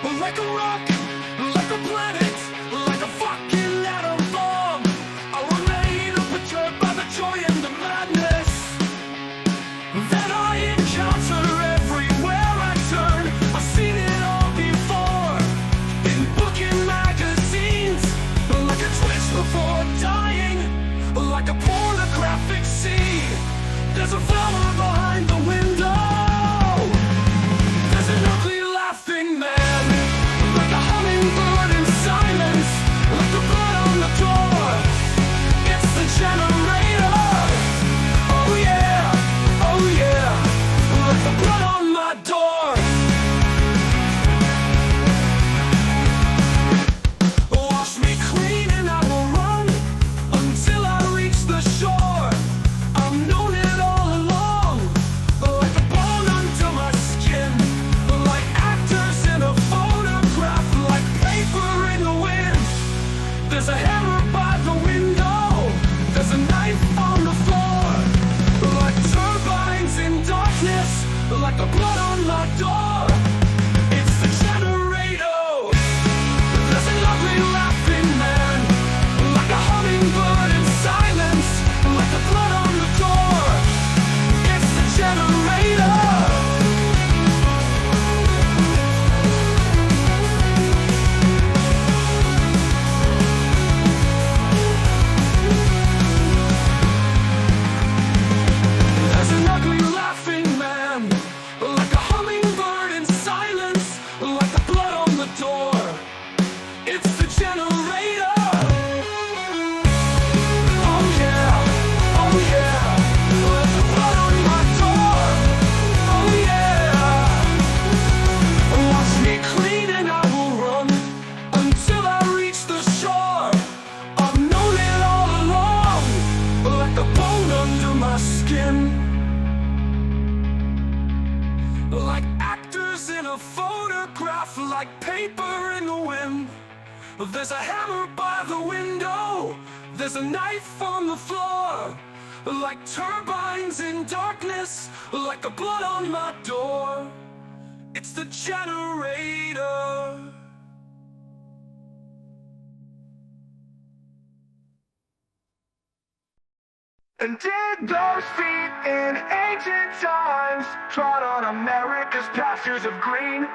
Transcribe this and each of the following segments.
Like a rock, like a planet, like a fucking atom bomb. I remain unperturbed by the joy and the madness that I encounter everywhere I turn. I've seen it all before, in book and magazines. Like a twitch before dying, like a pornographic scene. There's a flower behind the window. There's an ugly laughing man, like a hummingbird in silence, like the blood on the door. It's the generator. Oh yeah, oh yeah, like the blood on my door. Wash me clean and I will run until I reach the shore. I've known it all along, like a bone under my skin, like actors in a photograph, like paper in the wind. There's a hammer by the window, there's a knife on the floor, like turbines in darkness, like the blood on my door. It's the generator. There's an ugly laughing man, like a hummingbird in silence, like the blood on the door. It's the generator. There's an ugly laughing man, like a hummingbird in silence, like the blood on the door. It's the generator. Oh yeah, oh yeah, like the blood on my door. Oh yeah. Wash me clean and I will run until I reach the shore. I've known it all along, like the bone under my skin, like actors in a photograph, like paper in the wind. There's a hammer by the window, there's a knife on the floor, like turbines in darkness, like the blood on my door. It's the generator. And did those feet in ancient times trod on America's pastures of green?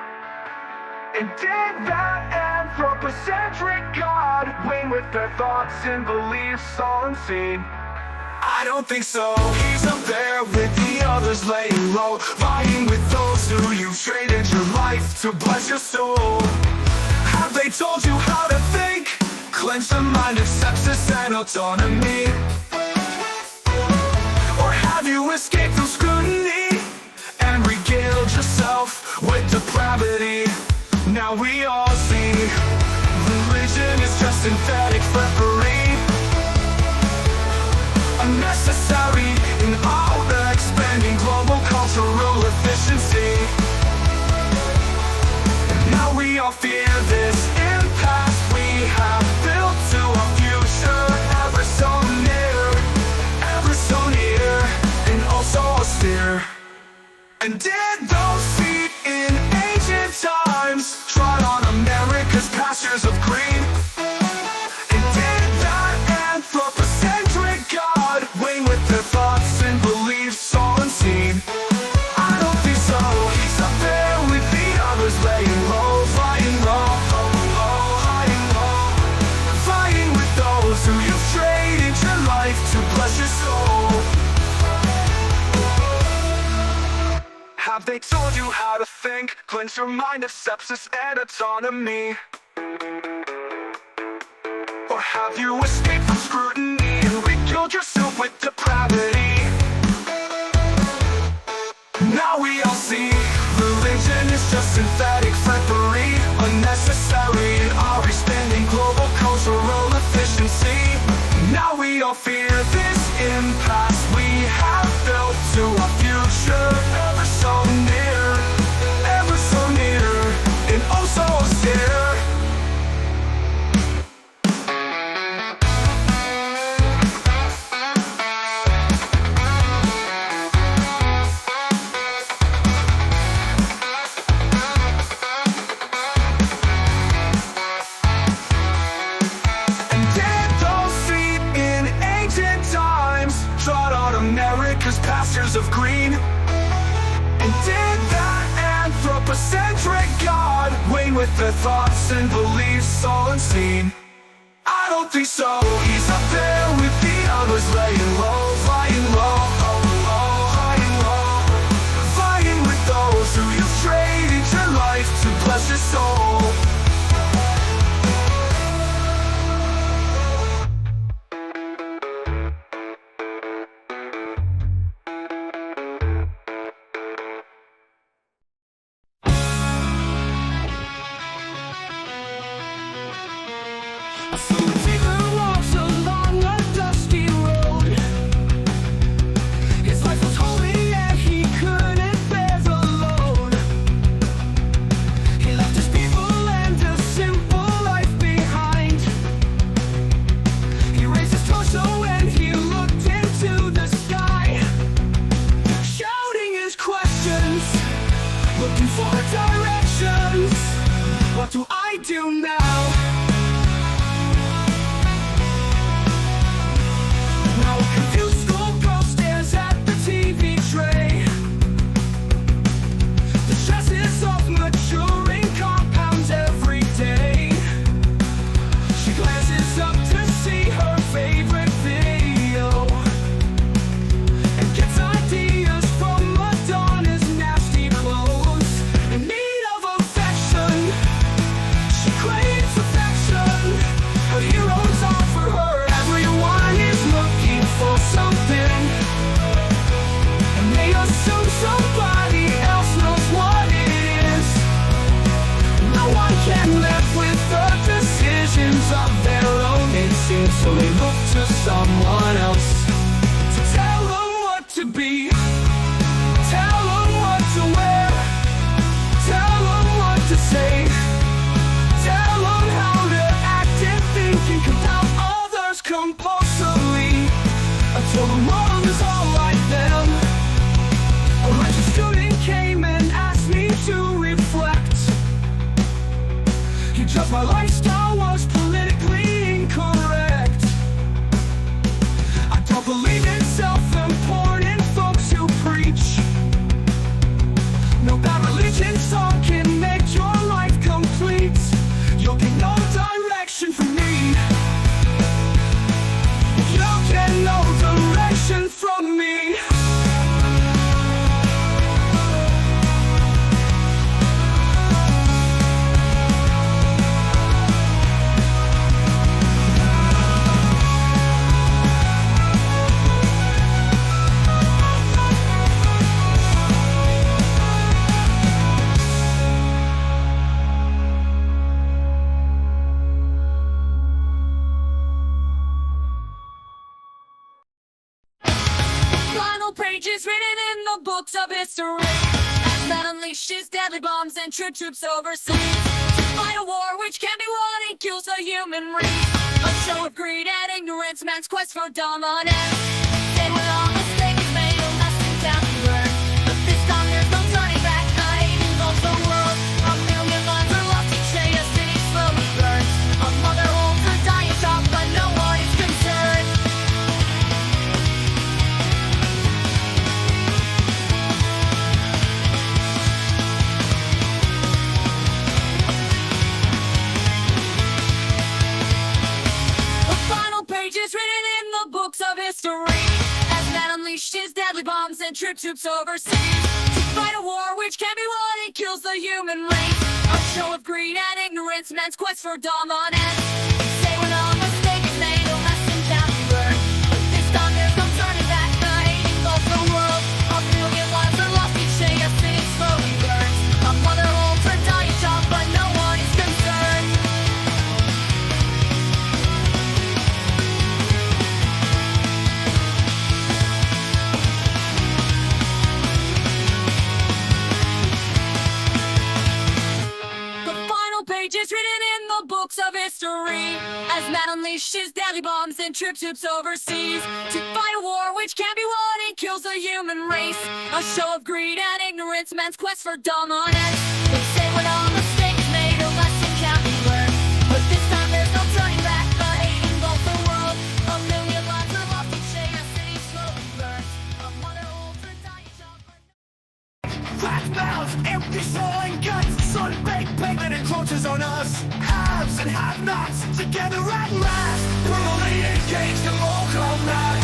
And did that anthropocentric God wane with their thoughts and beliefs all unseen? I don't think so. He's up there with the others laying low, vying with those who you traded your life to bless your soul. Have they told you how to think? Cleanse the mind of sepsis and autonomy? Or have you escaped from scrutiny and regaled yourself with depravity? Now we all see religion is just synthetic flippery, unnecessary in all the expanding global cultural efficiency. Now we all fear this impasse we have built to a future ever so near, and also austere. And did those feet in ancient times trod on America's pastures of green? And did that anthropocentric God wane with their thoughts and beliefs all unseen? I don't think so. He's up there with the others laying low, flying low, flying low, fighting with those who you've traded your life to bless your soul. Have they told you how to think? Cleanse your mind of sepsis and autonomy? Or have you escaped from scrutiny and regaled yourself with depravity? Now we all see religion is just synthetic flippery, unnecessary in our expanding global cultural efficiency. Now we all fear this impasse we have built to a future ever so near, and oh so austere. with their thoughts and beliefs all unseen. I don't think so. He's up there with the others, laying low, flying low, oh, low, high and low, fighting with those who you've traded your life to bless your soul. A solitaire walks along a dusty road. His life was holy and he couldn't bear the load. He left his people and a simple life behind. He raised his torso and he looked into the sky, shouting his questions, looking for directions. What do I do now? So they look to someone else to tell them what to be, tell them what to wear, tell them what to say, tell them how to act and think and compel others compulsively until the world is all like them. A righteous student came and asked me to reflect. He judged my lifestyle was politically incorrect. Believe in self-important folks who preach. No bad religion song can make your life complete. You'll get no direction from me. You'll get no direction from me. Pages written in the books of history, as man unleashes deadly bombs and troops overseas to fight a war which can't be won and kills the human race. A show of greed and ignorance, man's quest for dominance. And when all mistakes made, a lesson down to learn. But this time there's no turning back. The hate engulfs the world. A million lives are lost each day. A city slowly burns. A mother holds her dying child, but no one is concerned. Pages written in the books of history, as man unleashed his deadly bombs and troops overseas to fight a war which can't be won and kills the human race. A show of greed and ignorance, man's quest for dominance. Say when all mistake is made, a lesson can be learned. But this time there's no turning back. The hate engulfs the world. A million lives are lost each day. A city slowly burns. A mother holds her dying child, but no one is concerned. Pages written in the books of history, as man unleashed his deadly bombs and troops overseas to fight a war which can't be won and kills the human race. A show of greed and ignorance, man's quest for dominance. They say when all mistakes made, a lesson can be learned. But this time there's no turning back. The hate engulfs the world. A million lives are lost each day. A city slowly burns. A mother holds her dying child. Flat mouths, empty soul and guts, sun-baked pavement encroaches is on us. Haves and have-nots together at last. Brutally engaged in local night.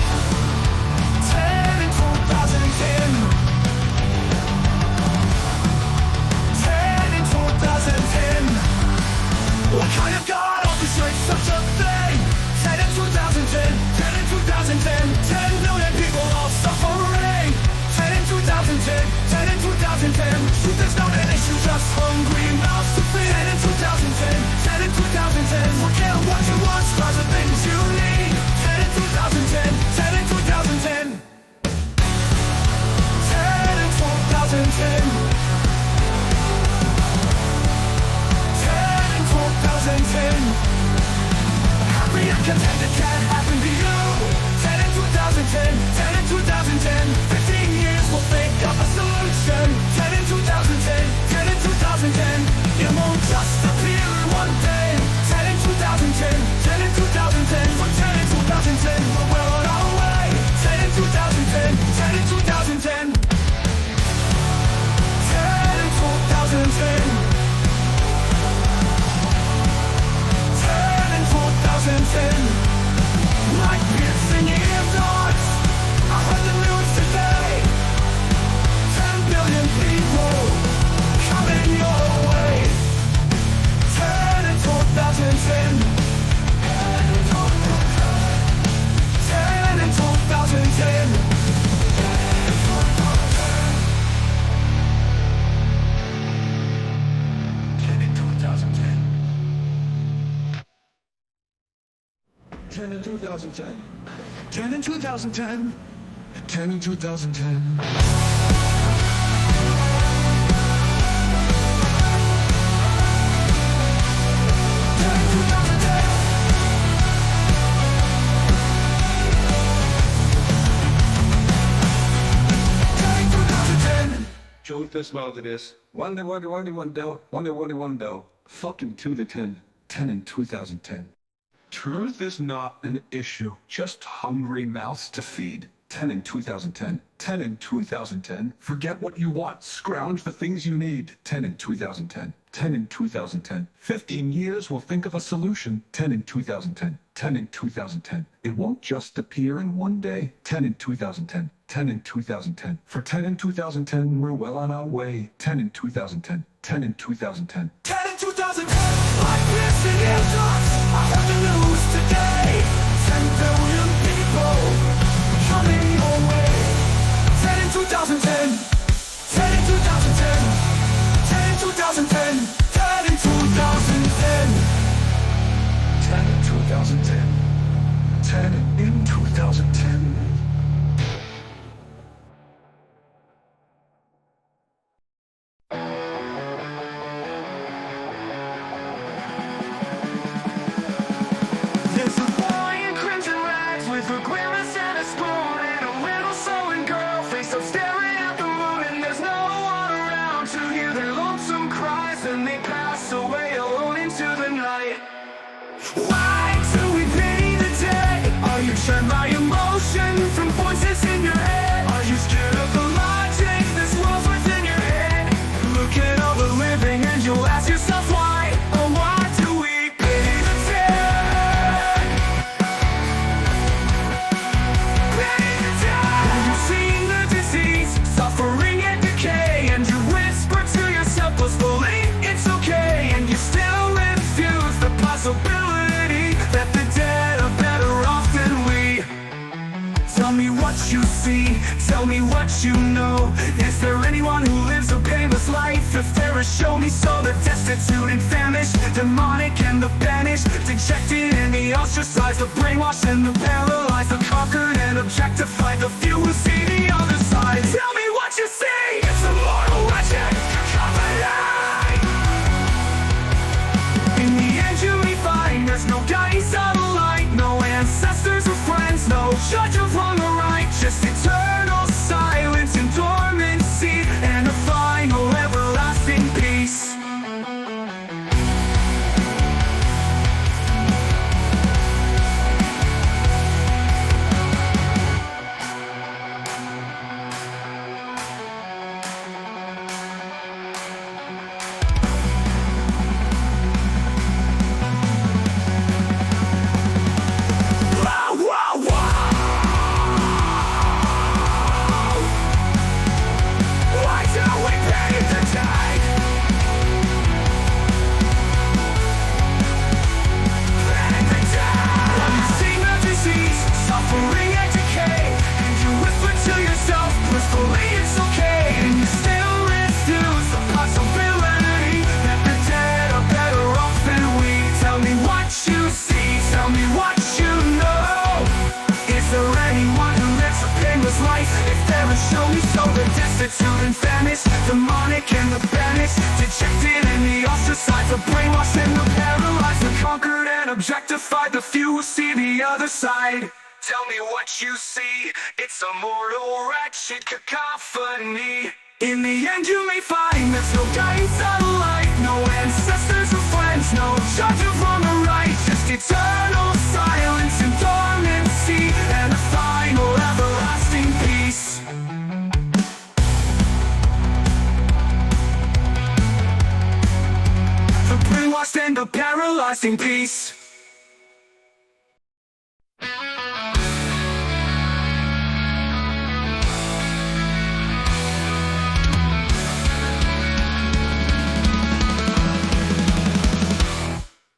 10 in 2010. 10 in 2010. What kind of God orchestrates such a thing? 10 in 2010. 10 in 2010. 10 million people all suffering. 10 in 2010. 10 in 2010. Truth is not an issue, just hungry mouths to feed. 10 in 2010. 10 in 2010. Forget what you want, start the things you need. 10 in 2010. 10 in 2010. 10 in 2010. 10 in 2010. Happy and contented can't happen to you. 10 in 2010. 10 in 2010. 15 years we'll think of a solution. 10 in 2010. 10 in 2010. It won't just appear in one day. 10 in 2010. 10 in 2010. For 10 in 2010 we're well on our way. 10 in 2010. 10 in 2010. 10 in 2010. 10 in 2010. Like piercing eardrops, I heard the news today. 10 billion people coming your way. 10 in 2010. 10 in 2010. 10 in 2010. 10 in 2010. 10 in 2010. 10 in 2010. Truth is what it is. One do. Fucking 2 to 10. 10 in 2010. Truth is not an issue, just hungry mouths to feed. 10 in 2010. 10 in 2010. Forget what you want, scrounge the things you need. 10 in 2010. 10 in 2010. 15 years we'll think of a solution. 10 in 2010. 10 in 2010. It won't just appear in one day. 10 in 2010. 10 in 2010. For 10 in 2010 we're well on our way. 10 in 2010. 10 in 2010. 10 in 2010. Like piercing eardrops, I heard the news today. 10 billion people coming your way. 10 in 2010. 10 in 2010. 10 in 2010. 10 in 2010. 10 in 2010. 10 in 2010. There's a boy in crimson rags with a grimace and a spoon, and a little sewing girl face up staring at the moon. And there's no one around to hear their lonesome cries, and they pass away alone into the night. Why do we pity the dead? Are you turned by emotion from voices in your head? Are you scared of the logic this world's within your head? Look at all the living and you'll ask yourself why. Oh, why do we pity the dead? Pity the dead. Have you seen the disease, suffering and decay? And you whisper to yourself blissfully, it's okay. And you still refuse the possibility that the dead are better off than we. Tell me what you see, tell me what you know. Is there anyone who lives a painless life? If there is, show me. So the destitute and famished, demonic and the banished, dejected and the ostracized, the brainwashed and the paralyzed, the conquered and objectified, the few who see the other side. Tell me what you see. It's a mortal wretched company. In the end you may find there's no guiding satellite, no ancestors or friends, no judge of wrong or right, just eternal silence and dormancy, and a final everlasting peace. prostitute and vanish, demonic and the banished, dejected and the ostracized, the brainwashed and the paralyzed, the conquered and objectified, the few who see the other side. Tell me what you see, it's a mortal wretched cacophony. In the end you may find there's no guidance out of light, no ancestors or friends, no judge of wrong or right, just eternal silence and dormancy, and a final everlasting peace. The brainwashed and the paralyzed in peace.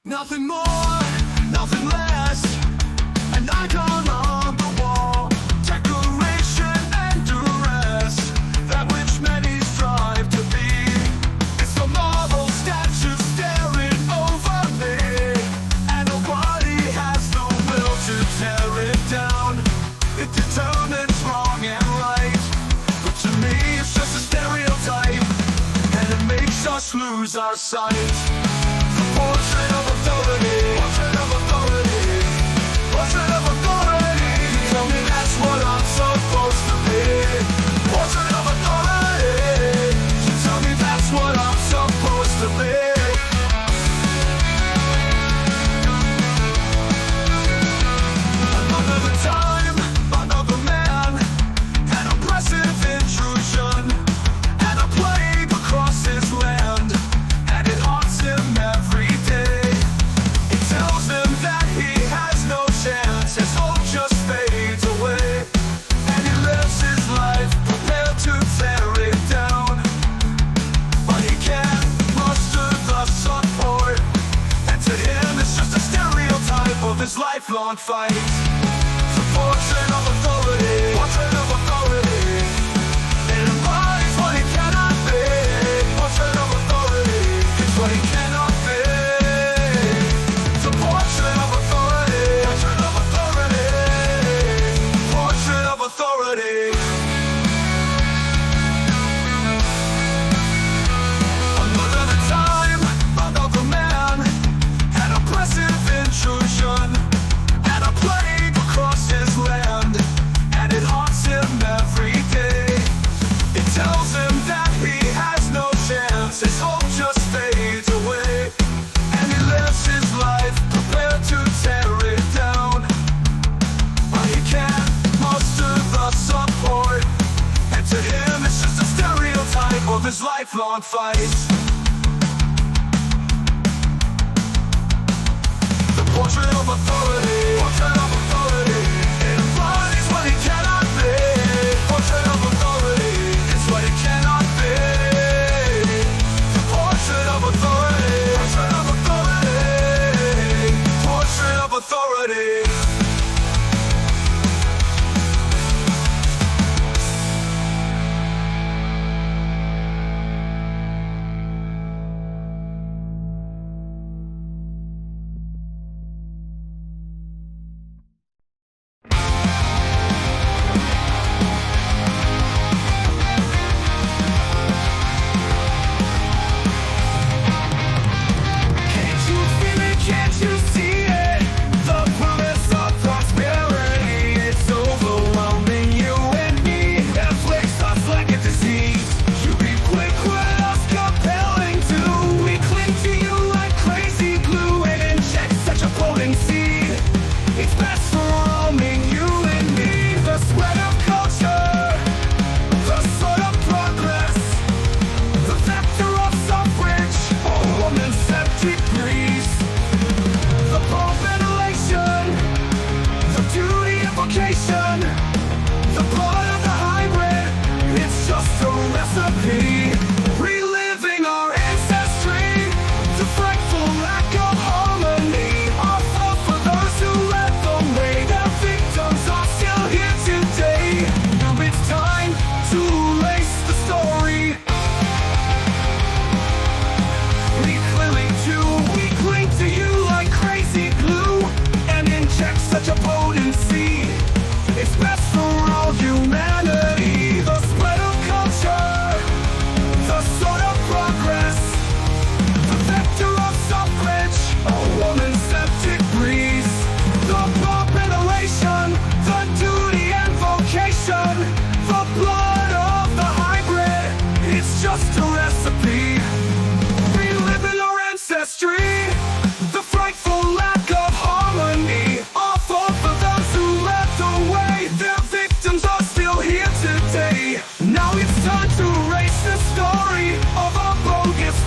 Nothing more, nothing less, an icon on the wall, declaration and duress, that which many strive to be. It's a marble statue staring over me, and nobody has the will to tear it down. It determines wrong and right, but to me it's just a stereotype, and it makes us lose our sight. Portrait of authority, portrait of authority, portrait of authority. Tell me that's what I'm supposed to be. Portrait of authority. Tell me that's what I'm supposed to be. Another time, another man, an oppressive intrusion, and a plague across his land, and it haunts him every day. It tells him that he has no chance, his hope just fades away, and he lives his life prepared to tear it down, but he can't muster the support, and to him it's just a stereotype of his lifelong fight. The portrait of authority, portrait of authority, it embodies what he cannot be. Portrait of authority, it's what he cannot be. The portrait of authority, portrait of authority, portrait of authority. Another time, another man, an oppressive intrusion, and a plague across his land, and it haunts him every day. It tells him that he has no chance, his hope just fades away, and he lives his life prepared to tear it down, but he can't muster the support, and to him it's just a stereotype of his lifelong fight. The portrait of authority, portrait of authority, it embodies what he cannot be. Portrait of authority, it's what he cannot be. The portrait of authority, portrait of authority, portrait of authority.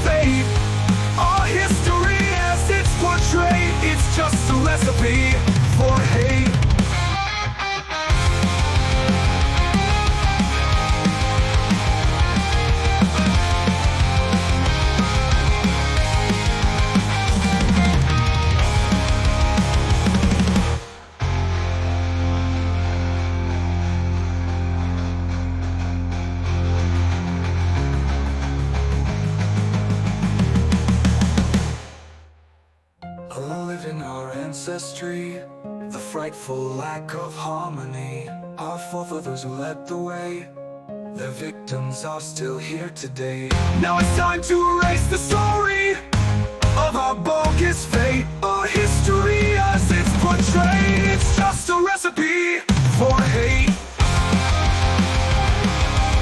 fate. Our history as it's portrayed, it's just a recipe for hate. In our ancestry, the frightful lack of harmony. Our forefathers who led the way, their victims are still here today. Now it's time to erase the story of our bogus fate. Our history as it's portrayed, it's just a recipe for hate.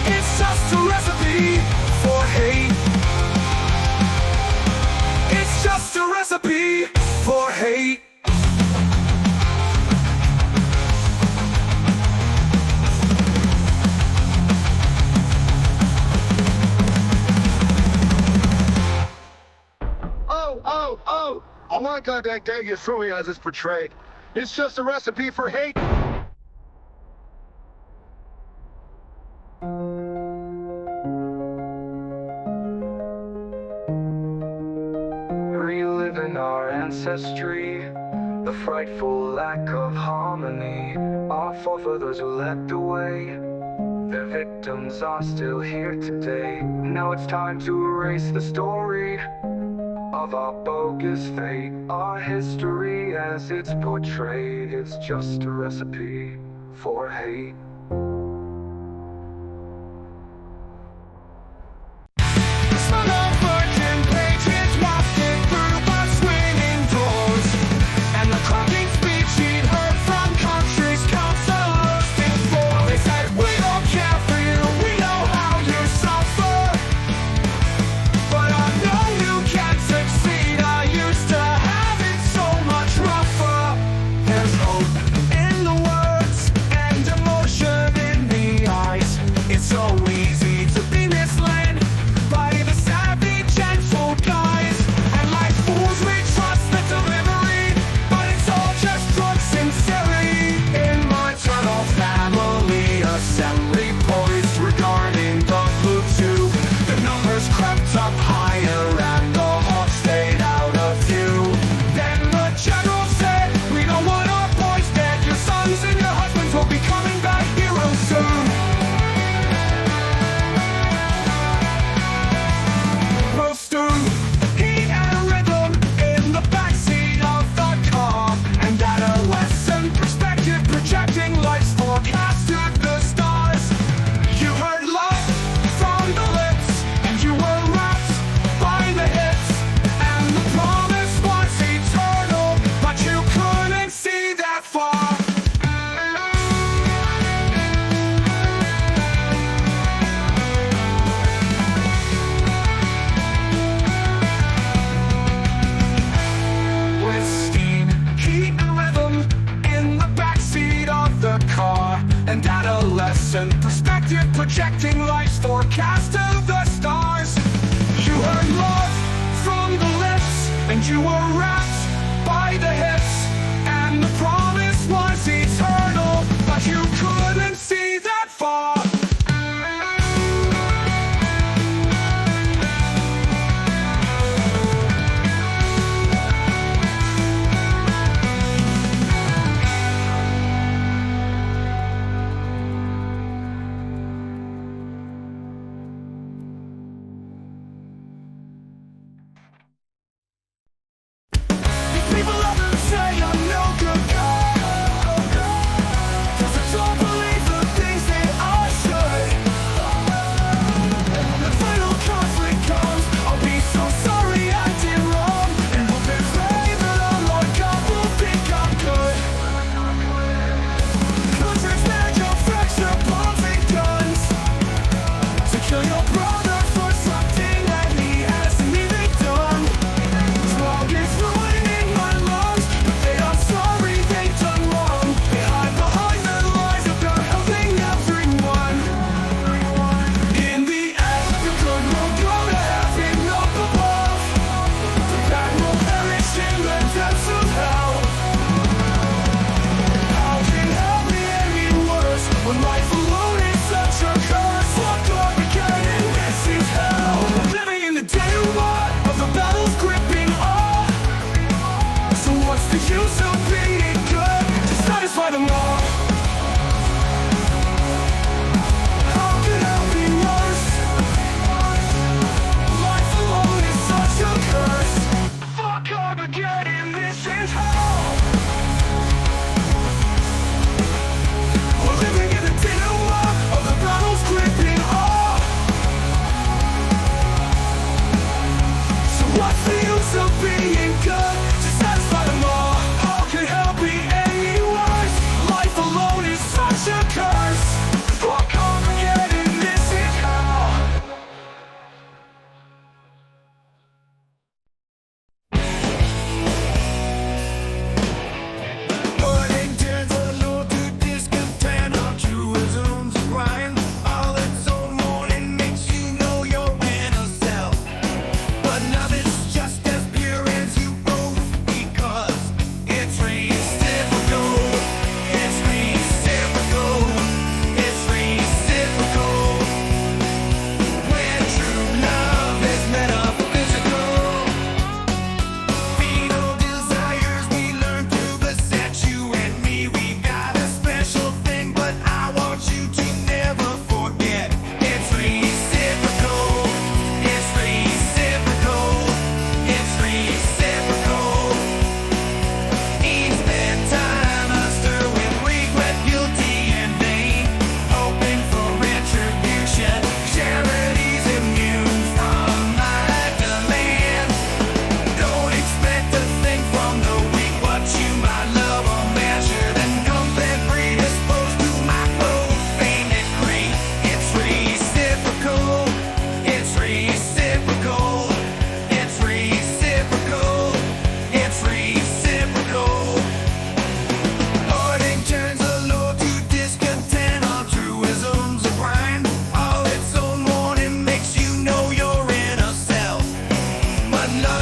It's just a recipe for hate. It's just a recipe for hate. Oh my God, that dang is truly as it's portrayed. It's just a recipe for hate. Reliving our ancestry, the frightful lack of harmony. Our forefathers who led the way, their victims are still here today. Now it's time to erase the story of our bogus fate. Our history as it's portrayed, it's just a recipe for hate. And adolescent perspective projecting life's forecast of the stars. You heard love from the lips, and you were wrapped by the hips, and the promise was eternal, but you couldn't see that far. What's the use of being good to satisfy them all? How could hell be any worse? Life alone is such a curse. For Armageddon, this is hell. Burning turns alone to discontent. Our truisms grind. All its own morning makes you know your inner self. But love is just as pure as you both, because it's reciprocal. It's reciprocal. It's reciprocal. When true love is metaphysical. Venal desires we learn to beset you and me. We've got a special thing, but I want you to never forget. It's reciprocal. It's reciprocal. It's reciprocal. Each bedtime I stir with regret, guilty and vain, hoping for retribution. Charity's immune from my demand. Don't expect a thing from the weak, but you might love a measure that comes and predisposed to my profane decree. It's reciprocal. It's reciprocal. It's reciprocal. It's reciprocal. Hoarding turns allure to discontent. Our truisms a grind. All its own morning makes you know your inner self. But love